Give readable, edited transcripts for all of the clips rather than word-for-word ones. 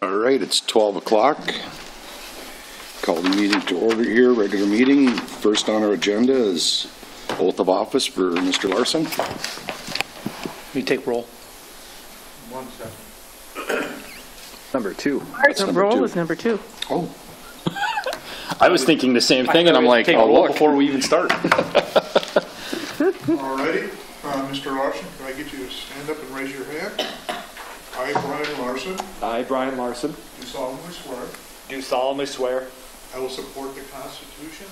All right, it's 12 o'clock. Call the meeting to order here, regular meeting. First on our agenda is oath of office for Mr. Larson. You take roll. 1 second. Number 2. Roll is number 2. Oh. I was thinking the same thing, and I'm like, oh, look. Before we even start. All righty. Mr. Larson, can I get you to stand up and raise your hand? I, Brian Larson, I, Brian Larson, do solemnly swear do solemnly swear I will support the Constitution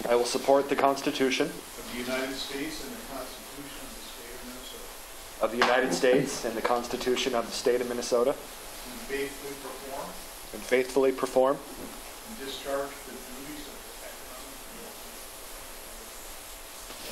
I will support the Constitution of the United States and the Constitution of the State of Minnesota, of the United States and the Constitution of the State of Minnesota, and faithfully perform and discharge the duties of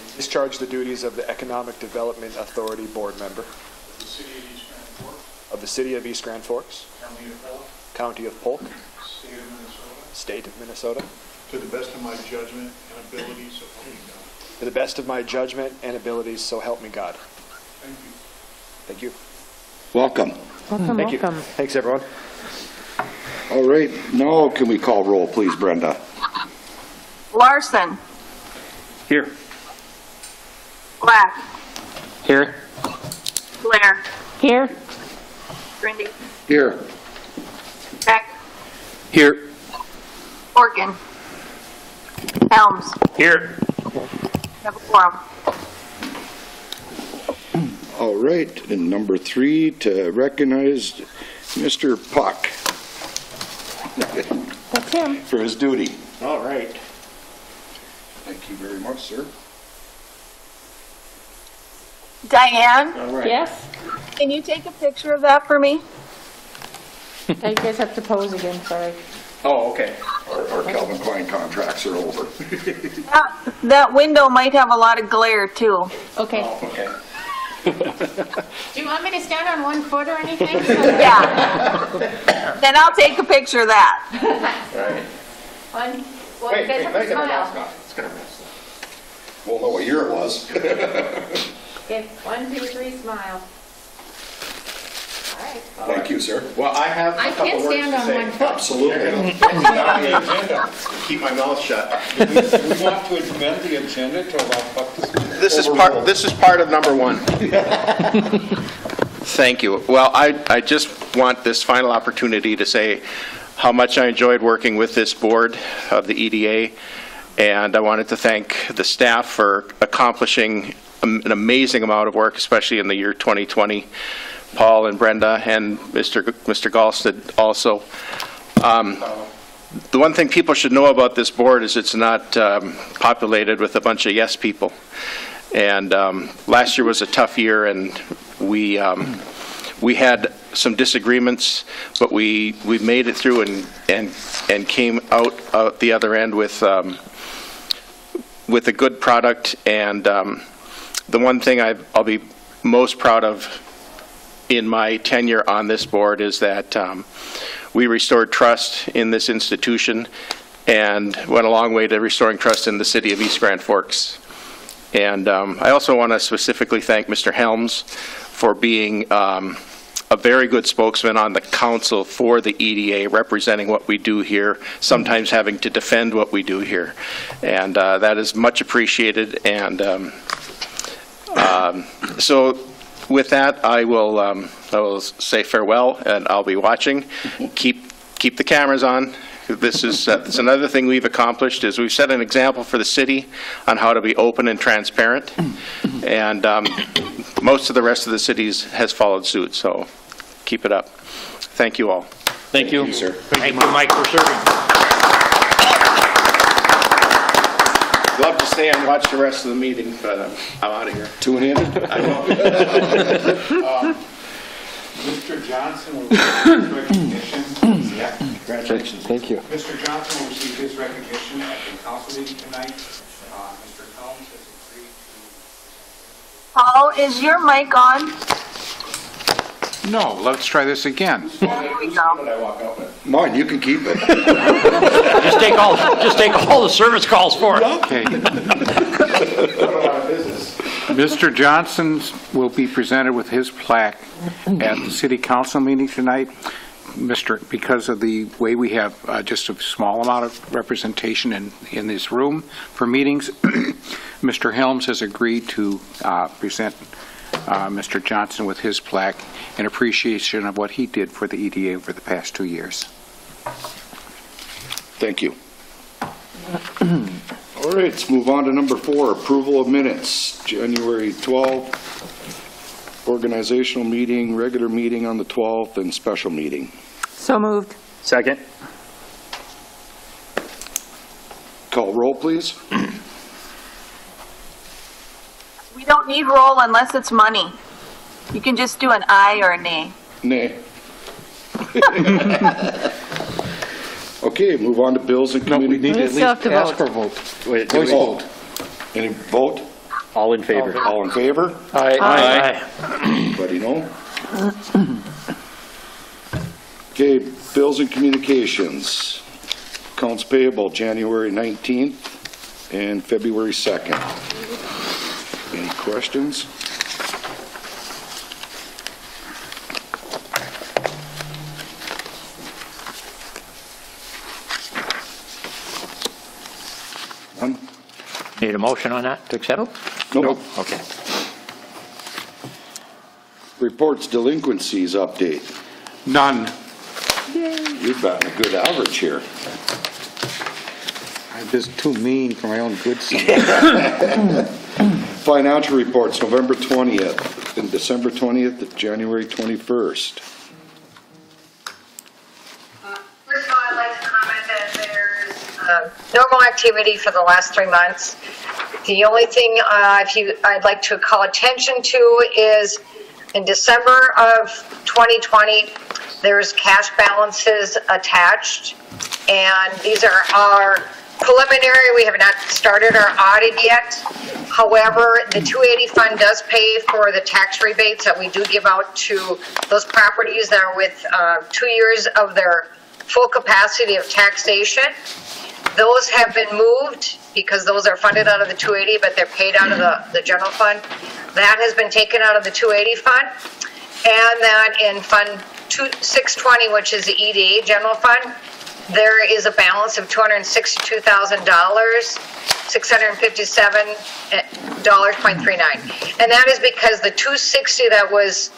the discharge the duties of the Economic Development Authority Board Member of the City of East Grand Forks, of the City of East Grand Forks, County of Polk, County of Polk, State of Minnesota, State of Minnesota, to the best of my judgment and abilities, so help me God. to the best of my judgment and abilities, so help me God. Thank you. Thank you. Welcome. Welcome, Thank you. welcome. Thanks, everyone. All right, now can we call roll, please, Brenda? Larson. Here. Black. Here. Blair. Here. Grindy. Here. Beck. Here. Morgan. Helms. Here. Have a quorum. All right, and number 3 to recognize Mr. Puck That's him. for his duty. All right. Thank you very much, sir. Diane, All right. Yes? can you take a picture of that for me? Now you guys have to pose again, sorry. Oh, okay. Our Calvin Klein contracts are over. That window might have a lot of glare too. Okay. Oh, okay. Do you want me to stand on 1 foot or anything? Yeah. Then I'll take a picture of that. Right. One. Well, you guys have to smile. We'll know what year it was. Okay, 1, 2, 3, smile. All right. Thank you, sir. Well, I have a I couple can't words stand to on say. 1 foot. Absolutely. Keep my mouth shut. We want to amend the agenda to allow Buck to speak. This is part of number 1. Thank you. Well, I just want this final opportunity to say how much I enjoyed working with this board of the EDA, and I wanted to thank the staff for accomplishing an amazing amount of work, especially in the year 2020. Paul and Brenda and Mr. Galsted also. The one thing people should know about this board is it's not populated with a bunch of yes people. And last year was a tough year, and we had some disagreements, but we made it through and came out the other end with a good product. And the one thing I'll be most proud of in my tenure on this board is that we restored trust in this institution and went a long way to restoring trust in the city of East Grand Forks. And I also want to specifically thank Mr. Helms for being a very good spokesman on the council for the EDA, representing what we do here, sometimes having to defend what we do here. And that is much appreciated. And so with that, I will say farewell, and I'll be watching. Keep the cameras on. This is it's another thing we've accomplished is we've set an example for the city on how to be open and transparent, and most of the rest of the cities has followed suit. So keep it up. Thank you all. Thank you, sir. Thank you, Mike, for serving. Love to stay and watch the rest of the meeting, but I'm out of here. Two-handed? I know. Mr. Johnson will receive his recognition. Yeah, congratulations. Thank you. Mr. Johnson will receive his recognition at the council meeting tonight. Mr. Helms has agreed to... Paul, is your mic on? No, let's try this again. There we go. What I walk out with. Mine, you can keep it. Just take all the service calls for it. Okay. Business. Mr. Johnson will be presented with his plaque at the city council meeting tonight. because of the way we have just a small amount of representation in this room for meetings, Mr. Helms has agreed to present Mr. Johnson with his plaque in appreciation of what he did for the EDA over the past 2 years. Thank you. All right, let's move on to number 4, approval of minutes. January 12th, organizational meeting, regular meeting on the 12th, and special meeting. So moved. Second. Call roll, please. We don't need roll unless it's money. You can just do an aye or a nay. Nay. Okay, move on to bills and No, we committee. need to at We still least have to ask vote. for a vote. Wait, Voice vote. Any vote? all in favor? All in favor? Aye. Anybody no? Okay, bills and communications. Accounts payable, January 19th and February 2nd. Any questions? None? Need a motion on that to accept? Nope. Okay. Reports delinquencies update. None. You've gotten a good average here. I'm just too mean for my own good sake. Financial reports, November 20th and December 20th to January 21st. First of all, I'd like to comment that there's normal activity for the last 3 months. The only thing I'd like to call attention to is in December of 2020, there's cash balances attached, and these are our preliminary. We have not started our audit yet. However, the 280 fund does pay for the tax rebates that we do give out to those properties that are with 2 years of their full capacity of taxation. Those have been moved because those are funded out of the 280, but they're paid out of the general fund. That has been taken out of the 280 fund. And that in Fund 620, which is the EDA general fund, there is a balance of $262,000, $657.39. And that is because the 260 that was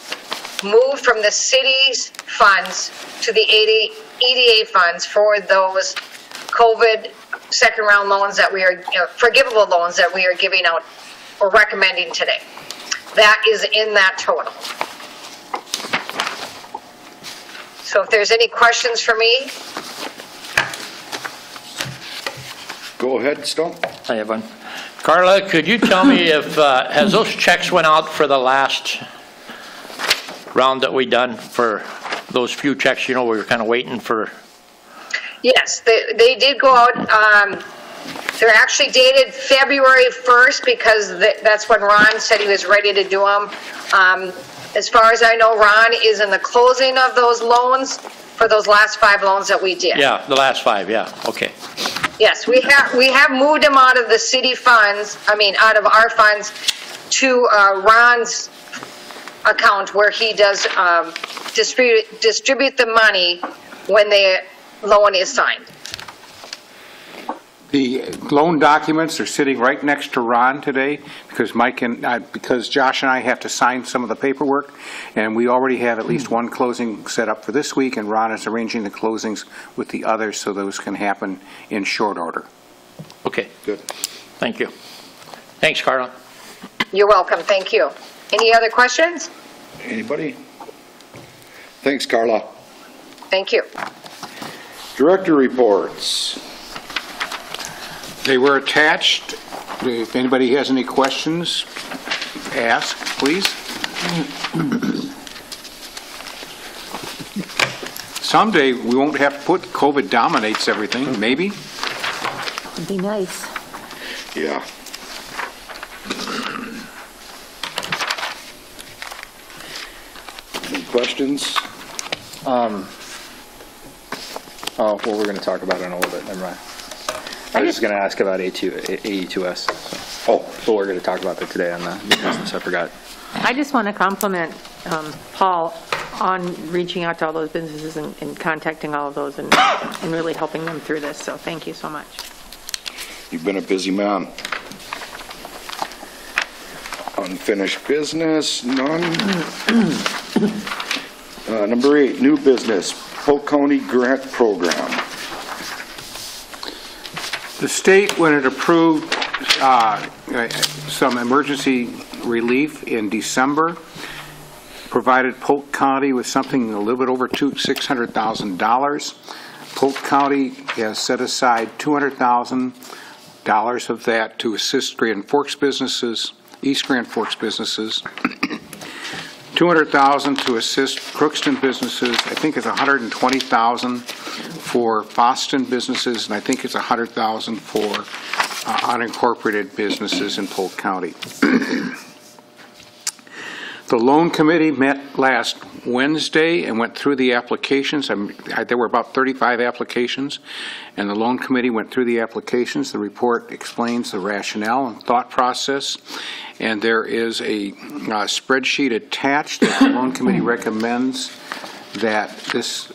moved from the city's funds to the EDA funds for those COVID second round loans that we are, forgivable loans that we are giving out or recommending today. That is in that total. So if there's any questions for me. Go ahead, Stump. I have one. Carla, could you tell me if, has those checks went out for the last round that we done for those few checks, we were kind of waiting for? Yes, they did go out. They're actually dated February 1st because that's when Ron said he was ready to do them. As far as I know, Ron is in the closing of those loans for those last 5 loans that we did. Yeah, the last 5, yeah, okay. Yes, we have moved them out of the city funds, out of our funds to Ron's account where he does distribute the money when the loan is signed. The loan documents are sitting right next to Ron today because because Josh and I have to sign some of the paperwork, and we already have at least one closing set up for this week, and Ron is arranging the closings with the others so those can happen in short order. Okay. Good. Thank you. Thanks, Carla. You're welcome. Thank you. Any other questions? Anybody? Thanks, Carla. Thank you. Director reports. They were attached. If anybody has any questions, ask, please. Someday we won't have to put COVID dominates everything, maybe. It'd be nice. Yeah. Any questions? Oh, well, we're going to talk about it in a little bit. Never mind. I was just going to ask about AE2S. Oh. But we're going to talk about that today on the new business. I forgot. I just want to compliment Paul on reaching out to all those businesses and contacting all of those and really helping them through this. So thank you so much. You've been a busy man. Unfinished business, none. Number 8, new business, Polk County Grant Program. The state, when it approved some emergency relief in December, provided Polk County with something a little bit over $600,000. Polk County has set aside $200,000 of that to assist Grand Forks businesses, East Grand Forks businesses, $200,000 to assist Crookston businesses. I think it's $120,000 for Boston businesses, and I think it's $100,000 for unincorporated businesses in Polk County. The loan committee met last Wednesday and went through the applications. There were about 35 applications, and the loan committee went through the applications. The report explains the rationale and thought process, and there is a spreadsheet attached that the loan committee recommends that this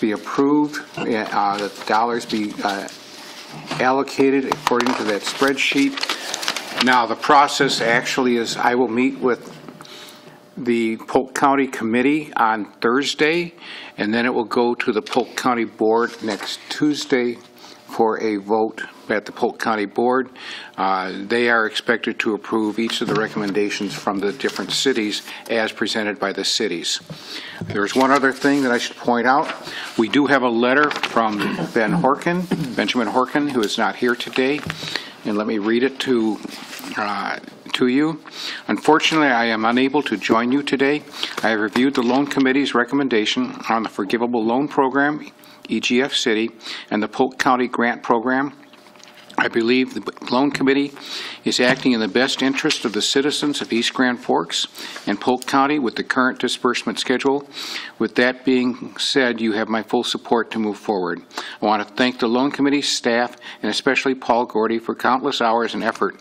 be approved, that dollars be allocated according to that spreadsheet. Now, the process actually is I will meet with the Polk County Committee on Thursday, and then it will go to the Polk County Board next Tuesday for a vote at the Polk County Board. They are expected to approve each of the recommendations from the different cities as presented by the cities. There's one other thing that I should point out. We do have a letter from Benjamin Horkin, who is not here today, and let me read it to you. Unfortunately, I am unable to join you today. I have reviewed the loan committee's recommendation on the Forgivable Loan Program, EGF City, and the Polk County Grant Program. I believe the loan committee is acting in the best interest of the citizens of East Grand Forks and Polk County with the current disbursement schedule. With that being said, you have my full support to move forward. I want to thank the loan committee staff and especially Paul Gordy for countless hours and effort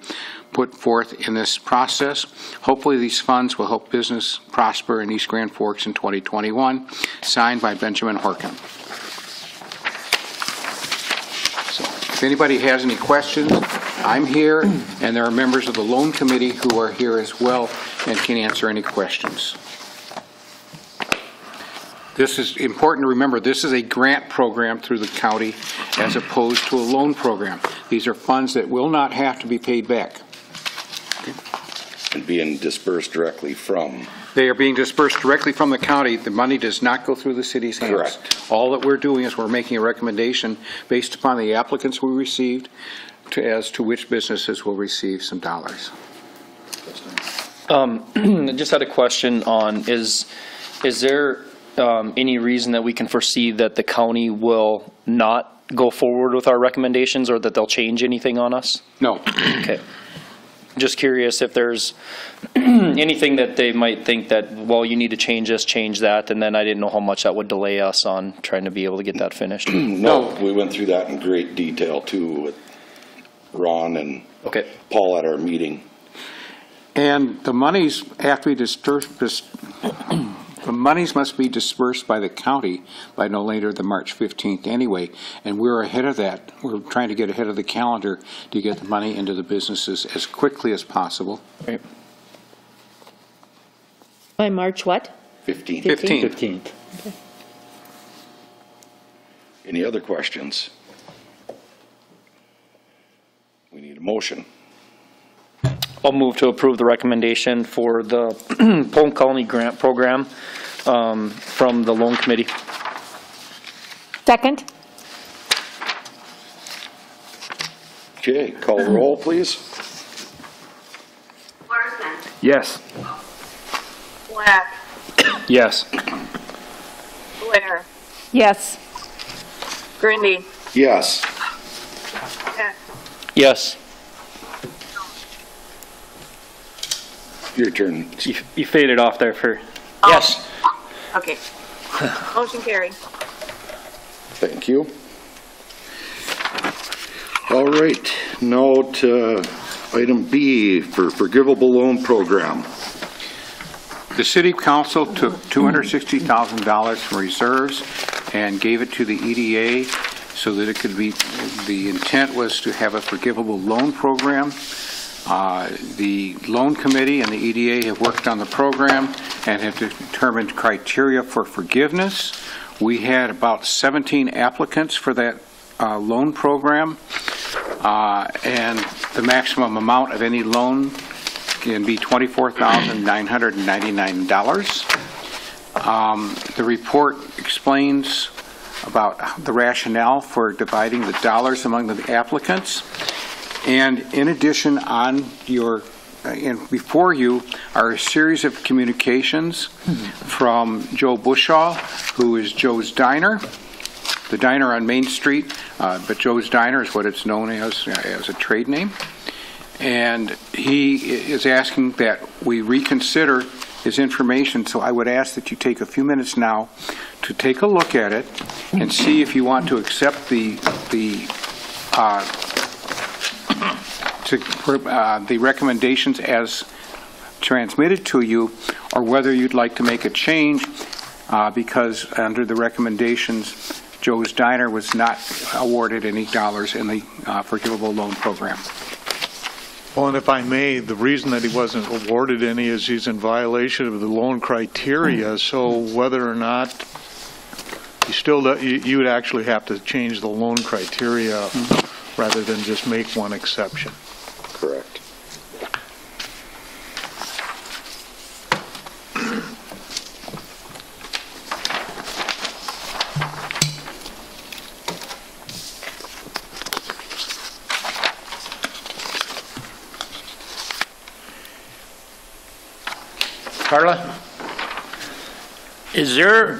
put forth in this process. Hopefully these funds will help business prosper in East Grand Forks in 2021. Signed by Benjamin Horkin. So if anybody has any questions, I'm here, and there are members of the loan committee who are here as well and can answer any questions. This is important to remember. This is a grant program through the county as opposed to a loan program. These are funds that will not have to be paid back. And being dispersed directly from. They are being dispersed directly from the county. The money does not go through the city's hands. Correct. All that we're doing is we're making a recommendation based upon the applicants we received as to which businesses will receive some dollars. I just had a question on, is there any reason that we can foresee that the county will not go forward with our recommendations or that they'll change anything on us? No. Okay. Just curious if there's anything that they might think that, well, you need to change this, change that, and then I didn't know how much that would delay us on trying to be able to get that finished. No, we went through that in great detail too with Ron and Paul at our meeting. And the monies after we disperse, the monies must be dispersed by the county by no later than March 15th anyway, and we're ahead of that. We're trying to get ahead of the calendar to get the money into the businesses as quickly as possible. Right. By March what? 15th. 15th. Okay. Any other questions? We need a motion. I'll move to approve the recommendation for the Polk County Grant Program from the loan committee. Second. Okay, call the roll, please. Larson, Yes. Black, Yes. Winter, Yes. Grindy, Yes. Peck, Yes. Your turn. You faded off there for. Yes. Okay. Motion carried. Thank you. All right, now to item B for Forgivable Loan Program. The city council took $260,000 from reserves and gave it to the EDA so that it could be, the intent was to have a forgivable loan program. The loan committee and the EDA have worked on the program and have determined criteria for forgiveness. We had about 17 applicants for that loan program, and the maximum amount of any loan can be $24,999. The report explains about the rationale for dividing the dollars among the applicants. And in addition, on your and before you are a series of communications from Joe Bushaw, who is Joe's Diner, the diner on Main Street, but Joe's Diner is what it's known as a trade name. And he is asking that we reconsider his information, so I would ask that you take a few minutes now to take a look at it and see if you want to accept the recommendations as transmitted to you, or whether you'd like to make a change, because under the recommendations, Joe's Diner was not awarded any dollars in the forgivable loan program. Well, and if I may, the reason that he wasn't awarded any is he's in violation of the loan criteria, so whether or not you would actually have to change the loan criteria rather than just make one exception. Correct. Carla, is there,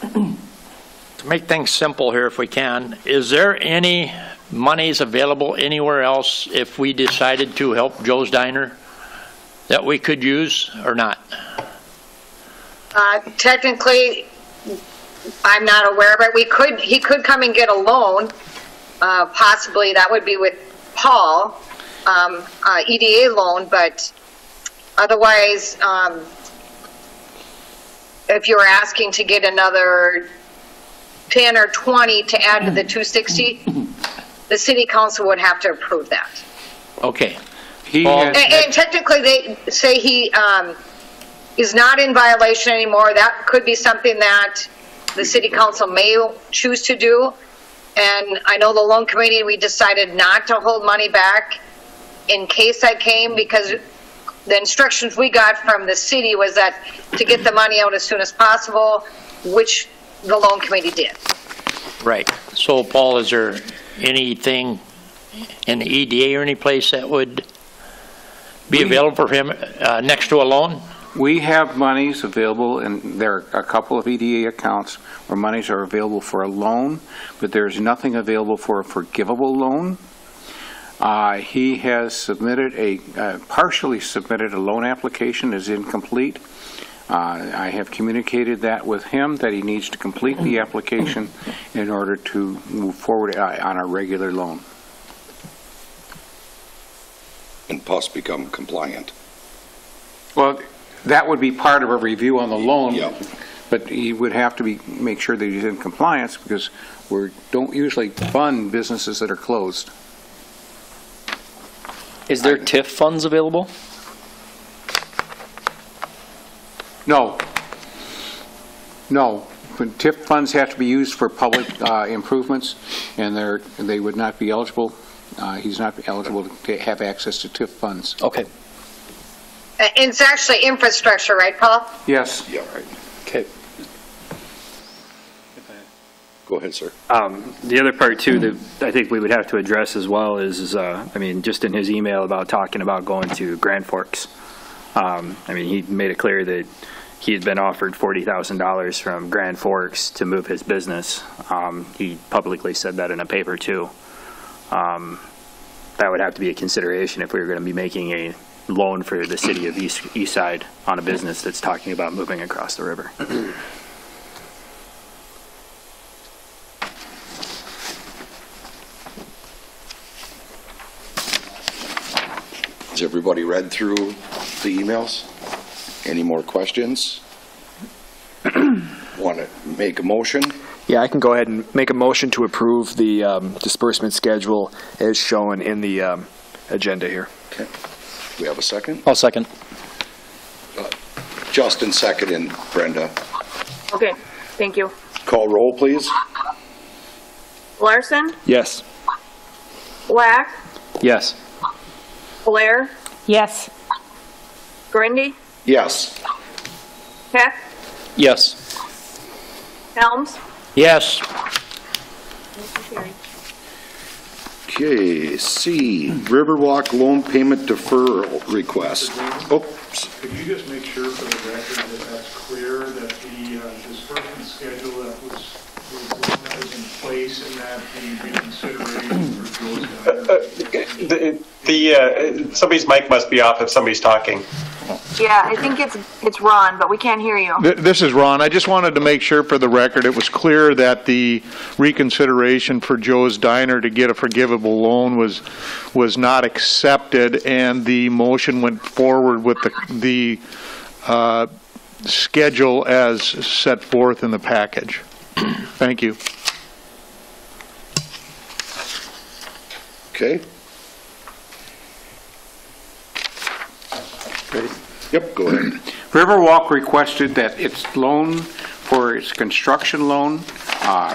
to make things simple here if we can, is there any monies available anywhere else if we decided to help Joe's Diner that we could use or not? Technically, I'm not aware of it. He could come and get a loan. Possibly that would be with Paul, EDA loan, but otherwise, if you were asking to get another 10 or 20 to add to the 260, the city council would have to approve that. Okay. And technically, they say he is not in violation anymore. That could be something that the city council may choose to do. And I know the loan committee, we decided not to hold money back in case that came, because the instructions we got from the city was that to get the money out as soon as possible, which the loan committee did. Right. So, Paul, is there anything in the EDA or any place that would be available for him next to a loan? We have monies available, and there are a couple of EDA accounts where monies are available for a loan, but there's nothing available for a forgivable loan. He has submitted partially submitted a loan application as incomplete. I have communicated that with him, that he needs to complete the application in order to move forward on a regular loan. And possibly become compliant. Well, that would be part of a review on the loan, Yep. but he would have to make sure that he's in compliance, because we don't usually fund businesses that are closed. Is there TIF funds available? No. No. But TIF funds have to be used for public improvements, and they would not be eligible. He's not eligible to have access to TIF funds. Okay. It's actually infrastructure, right, Paul? Yes. Yeah, right. Okay. Go ahead, sir. The other part, too, that I think we would have to address as well is I mean, just in his email about talking about going to Grand Forks, I mean, he made it clear that he had been offered $40,000 from Grand Forks to move his business. He publicly said that in a paper, too. That would have to be a consideration if we were going to be making a loan for the city of Eastside on a business that's talking about moving across the river. Has everybody read through the emails? Any more questions? Want to make a motion? Yeah, I can go ahead and make a motion to approve the disbursement schedule as shown in the agenda here. Okay. We have a second? I'll second. Justin second and Brenda. Okay, thank you. Call roll, please. Larson, Yes. Black, Yes. Blair, Yes. Grindy, Yes. Peck, Yes. Helms. Yes. Okay, C, Riverwalk loan payment deferral request. Oops. Could you just make sure for the record that that's clear, that the disbursement schedule that was in place and that the reconsideration for Joe's somebody's mic must be off if somebody's talking. Yeah, I think it's Ron, but we can't hear you. This is Ron. I just wanted to make sure for the record it was clear that the reconsideration for Joe's Diner to get a forgivable loan was not accepted, and the motion went forward with the schedule as set forth in the package. Thank you. Okay. Ready? Yep, go ahead. Riverwalk requested that its loan for its construction loan,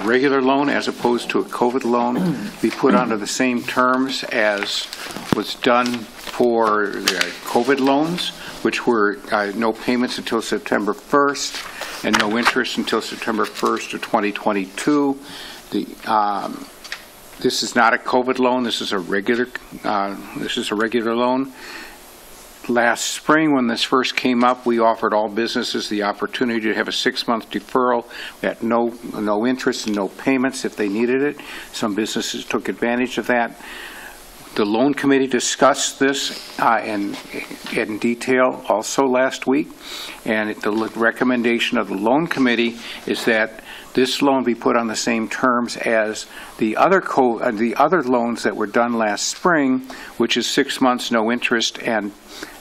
regular loan as opposed to a COVID loan, be put under the same terms as was done for the COVID loans, which were no payments until September 1st and no interest until September 1st of 2022. This is not a COVID loan. This is a regular loan. Last spring, when this first came up, we offered all businesses the opportunity to have a 6-month deferral at no interest and no payments if they needed it. Some businesses took advantage of that. The loan committee discussed this in detail also last week, and the recommendation of the loan committee is that this loan be put on the same terms as the other loans that were done last spring, which is 6 months, no interest, and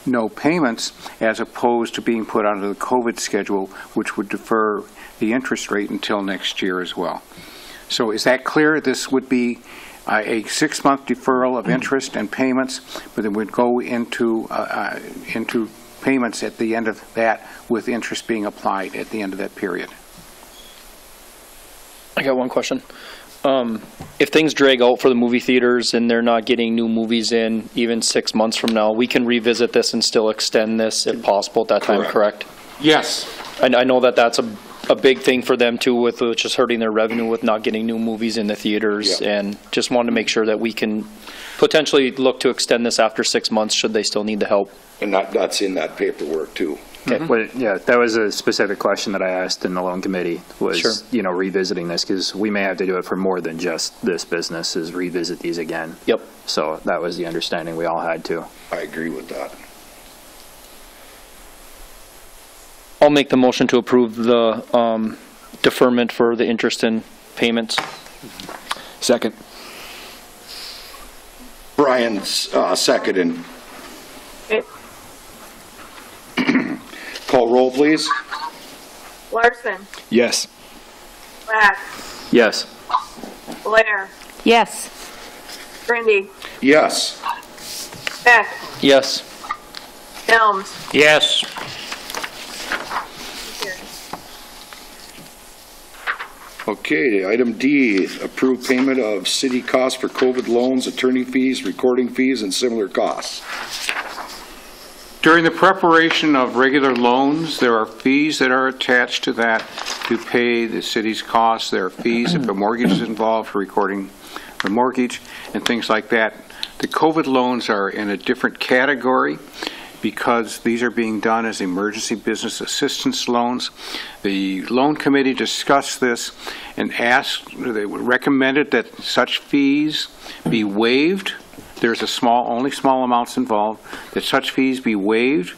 no payments, as opposed to being put under the COVID schedule, which would defer the interest rate until next year as well. So is that clear? This would be a 6-month deferral of interest and payments, but it would go into payments at the end of that, with interest being applied at the end of that period. I got one question. If things drag out for the movie theaters and they're not getting new movies in even 6 months from now, we can revisit this and still extend this if possible at that time, correct? Yes. And I know that that's a big thing for them too, with just hurting their revenue with not getting new movies in the theaters. Yeah. And just wanted to make sure that we can potentially look to extend this after 6 months should they still need the help. And that's in that paperwork too. Okay. Well, yeah, that was a specific question that I asked in the loan committee, was, Sure. Revisiting this, because we may have to do it for more than just this business, is revisit these again. Yep. So that was the understanding we all had to. I agree with that. I'll make the motion to approve the deferment for the interest and payments. Second. Brian's second. Okay. Call roll, please. Larson, Yes. Black, Yes. Blair, Yes. Grindy, Yes. Peck, Yes. Helms. Yes. Okay, item D, approve payment of city costs for COVID loans, attorney fees, recording fees, and similar costs. During the preparation of regular loans, there are fees that are attached to that to pay the city's costs. There are fees if a mortgage is involved for recording the mortgage and things like that. The COVID loans are in a different category because these are being done as emergency business assistance loans. The loan committee discussed this and they recommended that such fees be waived. There's only small amounts involved, that such fees be waived,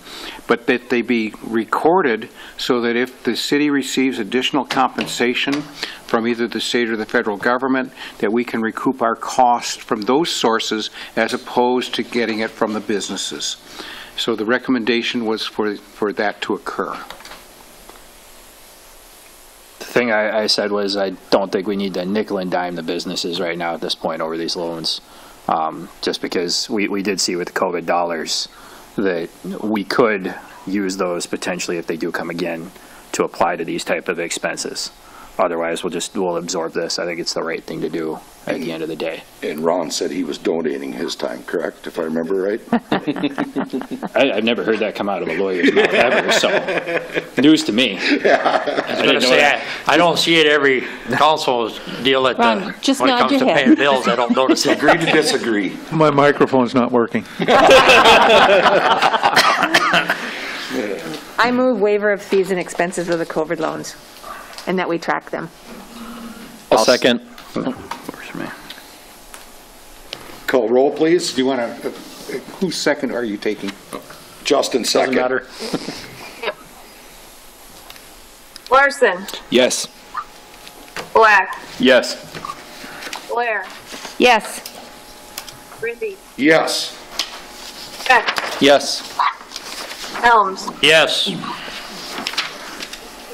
but that they be recorded so that if the city receives additional compensation from either the state or the federal government, that we can recoup our costs from those sources as opposed to getting it from the businesses. So the recommendation was for that to occur. The thing I said was I don't think we need to nickel and dime the businesses right now at this point over these loans. Just because we did see with the COVID dollars that we could use those potentially if they do come again to apply to these type of expenses. Otherwise, we'll absorb this. I think it's the right thing to do at the end of the day. And Ron said he was donating his time, correct, if I remember right? I've never heard that come out of a lawyer's mouth ever, so news to me. I was going to say, I don't see it every council deal at Ron, just when it nod comes your to head. paying bills. I don't notice it. Agree to disagree. My microphone's not working. I move waiver of fees and expenses of the COVID loans, and that we track them. I'll second. Call roll, please. Do you want to, whose second are you taking? Justin, second. Doesn't matter. Larson, Yes. Black, Yes. Blair, Yes. Brindy, Yes. Peck, Yes. Helms. Yes.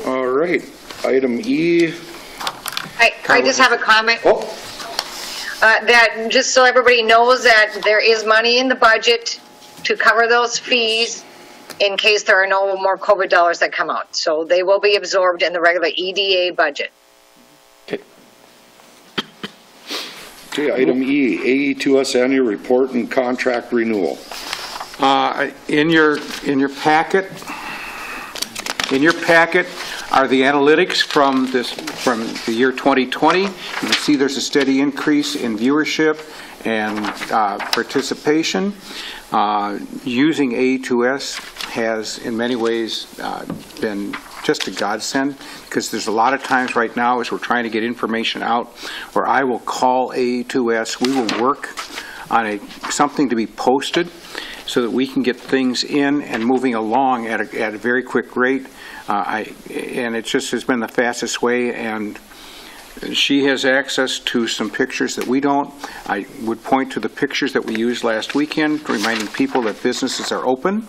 All right. Item E. I just have a comment. Oh, That, just so everybody knows that there is money in the budget to cover those fees in case there are no more COVID dollars that come out. So they will be absorbed in the regular EDA budget. okay. Item E, AE2S annual report and contract renewal. In your packet are the analytics from the year 2020. You can see there's a steady increase in viewership and participation. Using AE2S has in many ways been just a godsend, because there's a lot of times right now as we're trying to get information out where I will call AE2S, we will work on something to be posted so that we can get things in and moving along at a very quick rate. And it just has been the fastest way, and she has access to some pictures that we don't. I would point to the pictures that we used last weekend, reminding people that businesses are open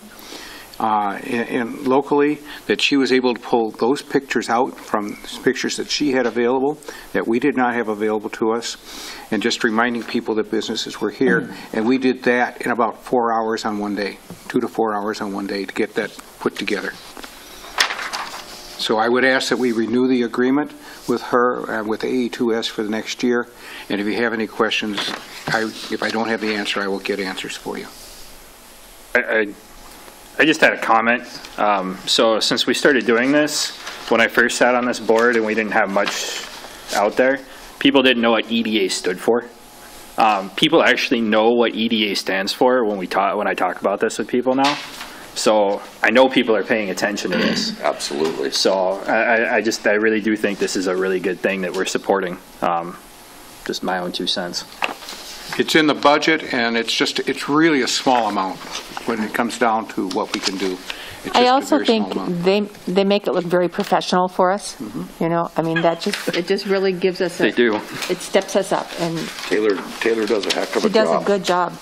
and locally, that she was able to pull those pictures out from pictures that she had available that we did not have available to us, and just reminding people that businesses were here. And we did that in about 4 hours on one day, 2 to 4 hours on one day to get that put together. So I would ask that we renew the agreement with her, with AE2S for the next year. And if you have any questions, if I don't have the answer, I will get answers for you. I just had a comment. So since we started doing this, when I first sat on this board and we didn't have much out there, people didn't know what EDA stood for. People actually know what EDA stands for when I talk about this with people now. So I know people are paying attention to this. Absolutely. So I really do think this is a really good thing that we're supporting. Just my own 2 cents. It's in the budget, and it's really a small amount when it comes down to what we can do. It's I just a also very think small amount. they make it look very professional for us. You know, I mean, it just really gives us They do. It steps us up, and Taylor does a heck of a she does job. a good job.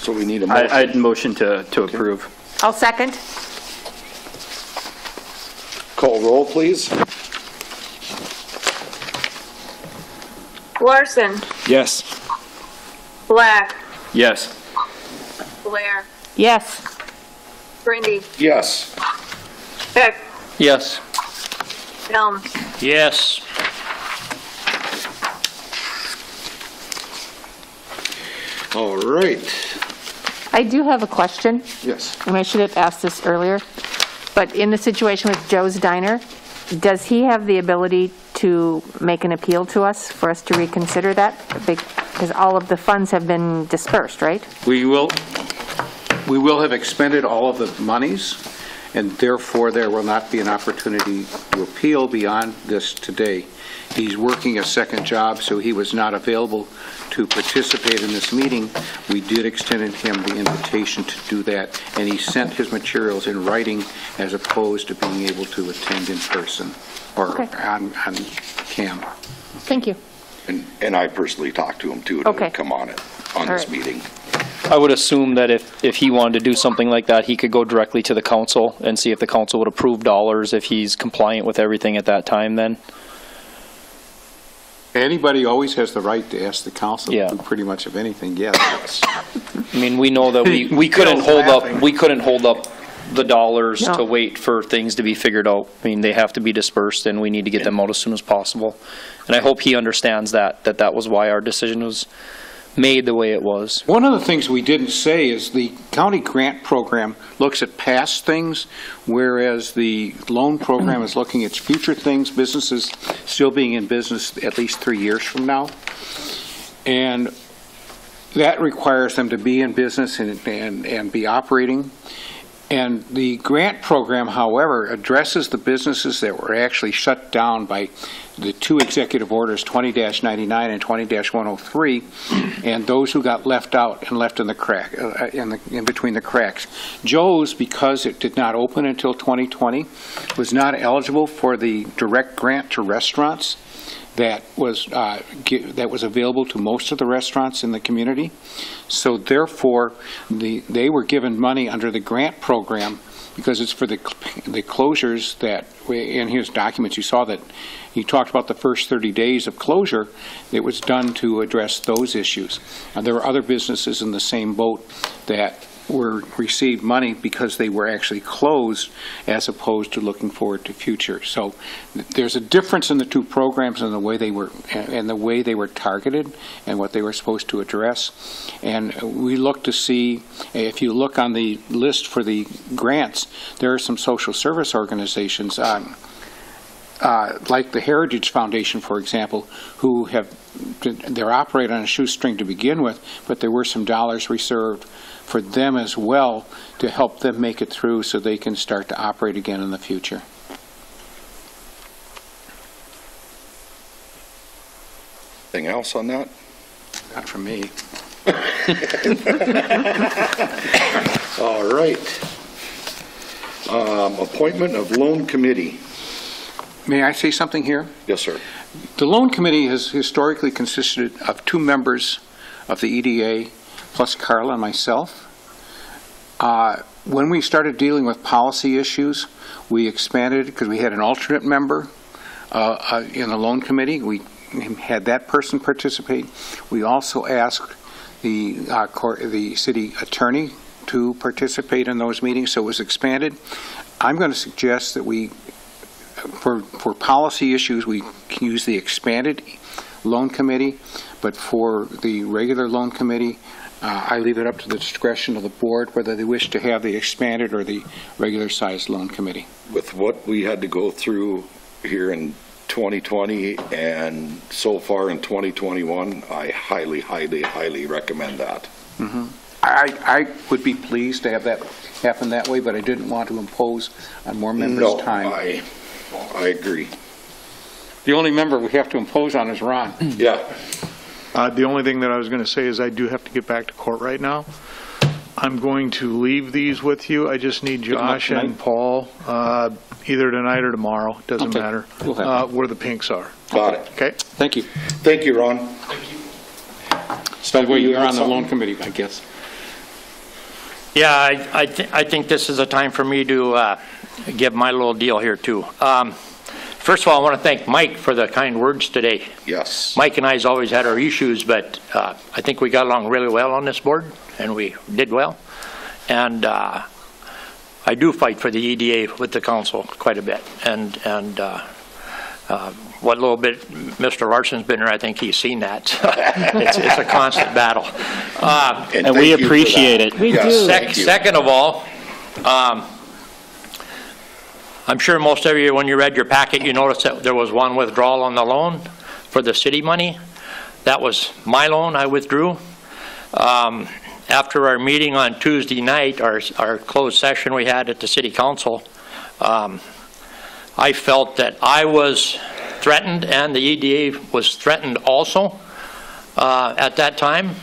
So we need a motion. I'd motion to approve. I'll second. Call roll, please. Larson, Yes. Black, Yes. Blair, Yes. Brindy, Yes. Peck, Yes. Helms. Yes. All right. I do have a question, Yes. and I should have asked this earlier, but in the situation with Joe's Diner, does he have the ability to make an appeal to us for us to reconsider that? Because all of the funds have been dispersed, right? We will have expended all of the monies, and therefore there will not be an opportunity to appeal beyond this today. He's working a second job, so he was not available to participate in this meeting. We did extend him the invitation to do that, and he sent his materials in writing as opposed to being able to attend in person or Okay. on cam. Thank you. And I personally talked to him too Okay. to come on it. on this right. meeting. I would assume that if he wanted to do something like that, he could go directly to the council and see if the council would approve dollars if he's compliant with everything at that time then. Anybody always has the right to ask the council Yeah. to do pretty much of anything, yes. I mean, we know that we couldn't hold up the dollars to wait for things to be figured out. I mean, they have to be dispersed and we need to get them out as soon as possible. And I hope he understands that was why our decision was made the way it was. One of the things we didn't say is the county grant program looks at past things, whereas the loan program is looking at future things, businesses still being in business at least 3 years from now. And that requires them to be in business and be operating. And the grant program, however, addresses the businesses that were actually shut down by the two executive orders, 20-99 and 20-103, and those who got left out and left in the crack, in between the cracks. Joe's, because it did not open until 2020, was not eligible for the direct grant to restaurants that was available to most of the restaurants in the community. So therefore, they were given money under the grant program because it's for the closures that, in his documents, you saw that he talked about the first 30 days of closure. It was done to address those issues. And there were other businesses in the same boat that received money because they were actually closed as opposed to looking forward to future. So there's a difference in the two programs and the way they were targeted and what they were supposed to address. And we look to see, if you look on the list for the grants, there are some social service organizations like the Heritage Foundation, for example, they're operating on a shoestring to begin with, but there were some dollars reserved for them as well to help them make it through so they can start to operate again in the future. Anything else on that? Not from me. All right. Appointment of loan committee. May I say something here? Yes, sir. The loan committee has historically consisted of 2 members of the EDA plus Carla and myself. When we started dealing with policy issues, we expanded because we had an alternate member in the loan committee. We had that person participate. We also asked the city attorney to participate in those meetings, so it was expanded. I'm going to suggest that for policy issues, we can use the expanded loan committee, but for the regular loan committee, I leave it up to the discretion of the board whether they wish to have the expanded or the regular sized loan committee. With what we had to go through here in 2020 and so far in 2021, I highly, highly, highly recommend that. Mm-hmm. I would be pleased to have that happen that way, but I didn't want to impose on more members' time. I agree. The only member we have to impose on is Ron. Yeah. The only thing that I was going to say is I do have to get back to court right now. I'm going to leave these with you. I just need Josh and Paul, either tonight or tomorrow. It doesn't matter, where the pinks are. Got it. Okay? Thank you. Thank you, Ron. Thank you. So you're on the loan committee, I guess. Yeah, I think this is a time for me to give my little deal here, too. First of all, I want to thank Mike for the kind words today. Yes. Mike and I's always had our issues, but I think we got along really well on this board, and we did well. And I do fight for the EDA with the council quite a bit. And what little bit Mr. Larson's been here, I think he's seen that. It's a constant battle. And we appreciate it. We do. Second of all, I'm sure most of you, when you read your packet, you noticed that there was one withdrawal on the loan for the city money. That was my loan I withdrew. After our meeting on Tuesday night, our closed session we had at the city council, I felt that I was threatened and the EDA was threatened also at that time.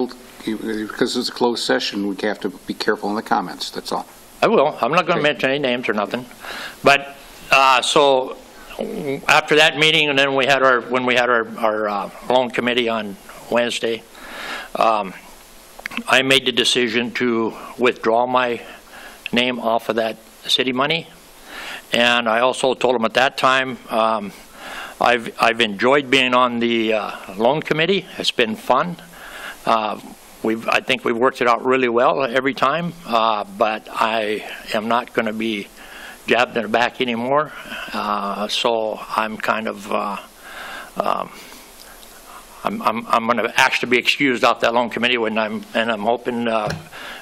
Because it's a closed session, we have to be careful in the comments, that's all. I will. I'm not going to mention any names or nothing. But so after that meeting, and then when we had our loan committee on Wednesday, I made the decision to withdraw my name off of that city money. And I also told them at that time, I've enjoyed being on the loan committee. It's been fun. I think we've worked it out really well every time, but I am not going to be jabbed in the back anymore. So I'm kind of, I'm going to actually be excused off that loan committee and I'm hoping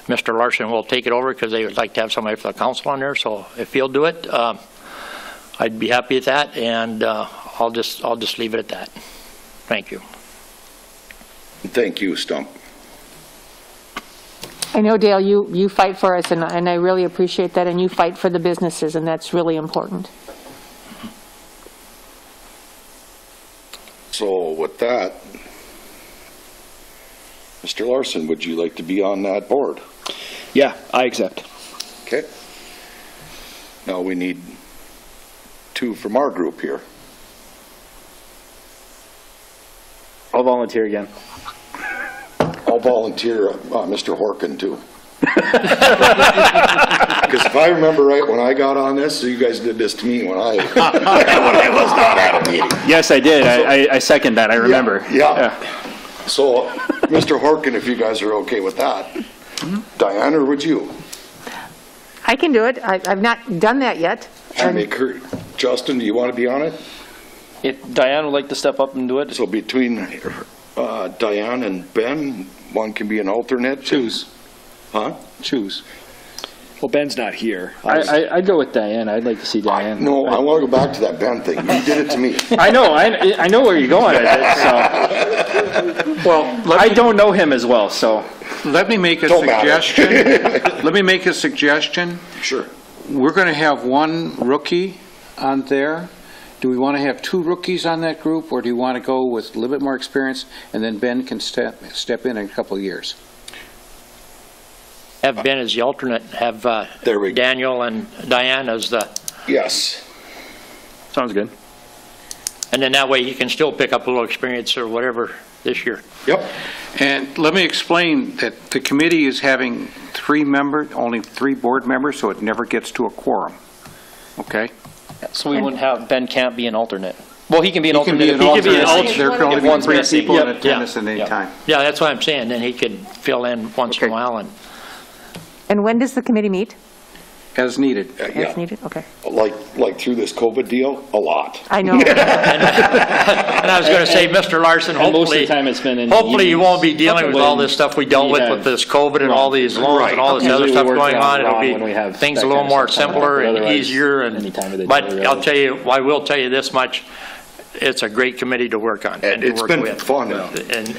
Mr. Larson will take it over because they would like to have somebody for the council on there. So if he'll do it, I'd be happy with that, and I'll just leave it at that. Thank you. Thank you, Stump. I know, Dale, you fight for us, and I really appreciate that, and you fight for the businesses, and that's really important. So with that, Mr. Larson, would you like to be on that board? Yeah, I accept. Okay. Now we need 2 from our group here. I'll volunteer again. I'll volunteer Mr. Horkin too. Because if I remember right, when I got on this, so you guys did this to me when I was not at a meeting. Yes, I did. I second that. I remember. Yeah. So, Mr. Horkin, if you guys are okay with that, Diane, or would you? I can do it. I've not done that yet. Justin, do you want to be on it? If Diane would like to step up and do it. So between Diane and Ben, one can be an alternate. Choose. Huh? Choose. Well, Ben's not here. I'd go with Diane. I'd like to see Diane. No, I want to go back to that Ben thing. You did it to me. I know. I know where you're going with it. So. Well, I don't know him as well, so. Let me make a suggestion. Let me make a suggestion. Sure. We're going to have 1 rookie on there. Do we want to have 2 rookies on that group, or do you want to go with a little bit more experience, and then Ben can step in a couple of years? Have Ben as the alternate, have Daniel and Diane as the... Yes. Sounds good. And then that way he can still pick up a little experience or whatever this year. Yep. And let me explain that the committee is having 3 members, only 3 board members, so it never gets to a quorum. Okay? So we wouldn't have, Ben can't be an alternate. Well, he can be an alternate. He can be an alternate. There can only be 3 people in Yeah. attendance at any time. Yeah, that's what I'm saying. Then he could fill in once in a while. And when does the committee meet? As needed. As needed? Okay. Like through this COVID deal, a lot. I know. And I was going to say, Mr. Larson, hopefully, most of the time it's been in hopefully you won't be dealing with all this stuff we dealt with this COVID and all these loans and all this other stuff going on. It'll be things a little more simpler and easier. But I'll tell you, I will tell you this much. It's a great committee to work on and to work with. It's been fun.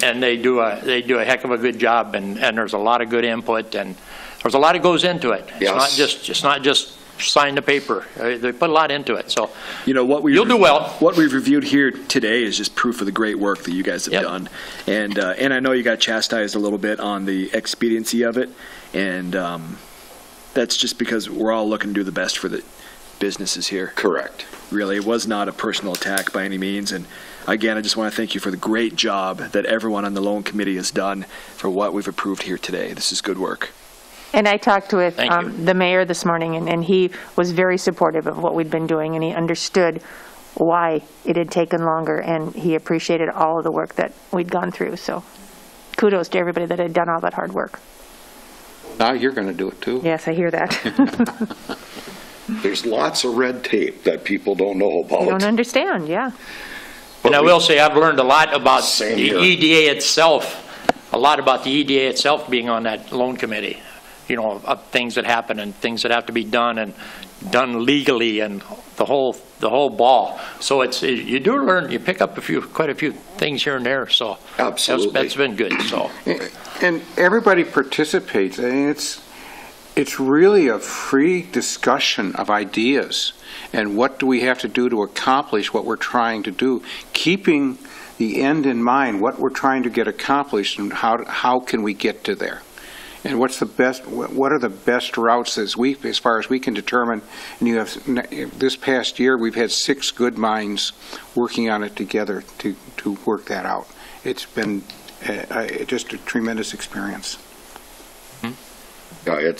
And they do a heck of a good job, and there's a lot of good input, and there's a lot that goes into it. Yes. It's not just sign the paper. They put a lot into it. So you'll do well. What we've reviewed here today is just proof of the great work that you guys have done. And I know you got chastised a little bit on the expediency of it, and that's just because we're all looking to do the best for the businesses here. Correct. Really, it was not a personal attack by any means. And again, I just want to thank you for the great job that everyone on the loan committee has done for what we've approved here today. This is good work. And I talked with the mayor this morning, and he was very supportive of what we'd been doing, and he understood why it had taken longer, and he appreciated all of the work that we'd gone through. So kudos to everybody that had done all that hard work. Now you're going to do it too. Yes, I hear that. There's lots of red tape that people don't know about. They don't understand, yeah. And I will say I've learned a lot about the EDA itself, being on that loan committee. Of things that happen and things that have to be done and done legally and the whole ball. So you do learn, you pick up quite a few things here and there. So absolutely, that's been good. So and everybody participates. I mean, it's really a free discussion of ideas and what do we have to do to accomplish what we're trying to do, keeping the end in mind, what we're trying to get accomplished and how can we get to there. And what's the best, what are the best routes as far as we can determine? And you have, this past year, we've had 6 good minds working on it together to work that out. It's been just a tremendous experience. Yeah,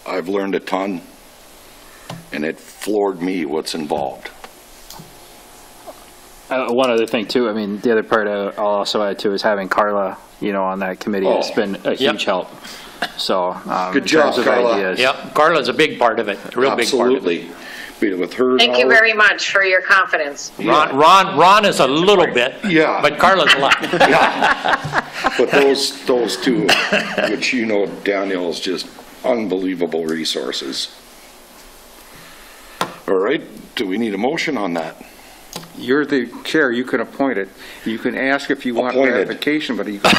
I've learned a ton, and it floored me what's involved. One other thing too, I mean, the other part I'll also add to is having Carla, on that committee. It's been a huge help. So, good job, Carla. Ideas. Yep, Carla's a big part of it, a real big part of it. Absolutely. With her. Thank you very much for your confidence. Ron is a little bit, yeah, but Carla's a lot. Yeah. But those two, which Danielle, is just unbelievable resources. All right, do we need a motion on that? You're the chair. You can appoint it. You can ask if you want ratification, but you can.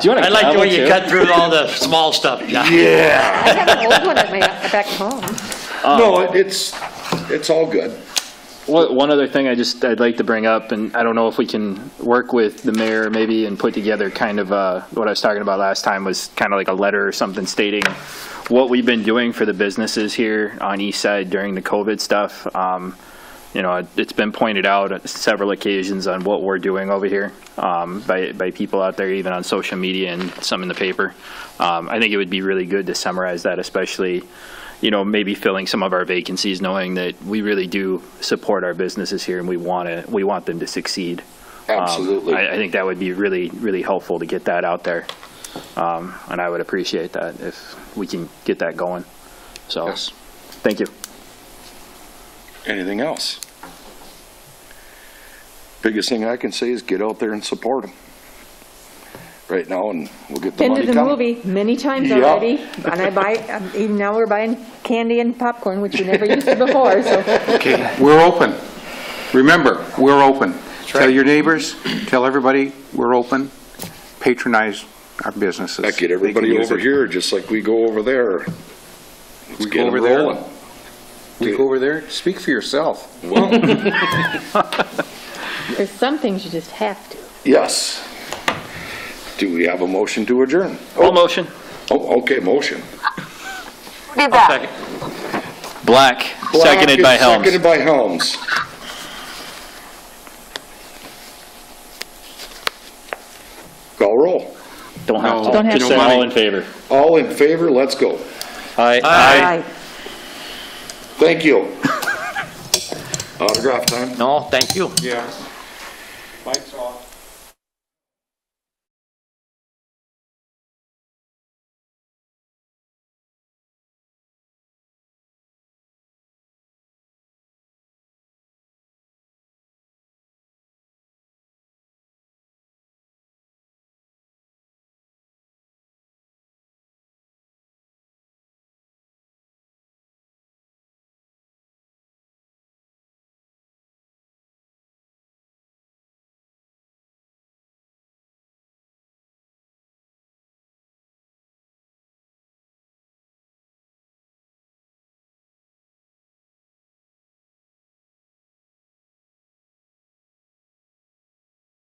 I like the way you cut through all the small stuff. Yeah. I have an old one at my back home. No, it's all good. One other thing I'd like to bring up, and I don't know if we can work with the mayor maybe and put together kind of what I was talking about last time was kind of like a letter or something stating what we've been doing for the businesses here on East Side during the COVID stuff. It's been pointed out on several occasions on what we're doing over here by people out there, even on social media and some in the paper. I think it would be really good to summarize that, especially maybe filling some of our vacancies, knowing that we really do support our businesses here and we want them to succeed. Absolutely. I think that would be really, really helpful to get that out there. And I would appreciate that if we can get that going. So, yes. Thank you. Anything else? Biggest thing I can say is get out there and support them right now, and we'll get the money Been to the coming. movie many times already, and even now we're buying candy and popcorn, which we never used to before. So. Okay, we're open. Remember, we're open. Tell your neighbors, tell everybody we're open. Patronize our businesses. Get everybody over here just like we go over there. We go over there. We go over there. Speak for yourself. Well, there's some things you just have to. yes. Do we have a motion to adjourn? Motion. Oh, okay, motion. Who did that? Black, seconded by Helms. Seconded by Helms. Call roll. Don't have to. Don't have Just to. say all in favor. All in favor, let's go. Aye. Thank you. Autograph time? No, thank you. Yeah.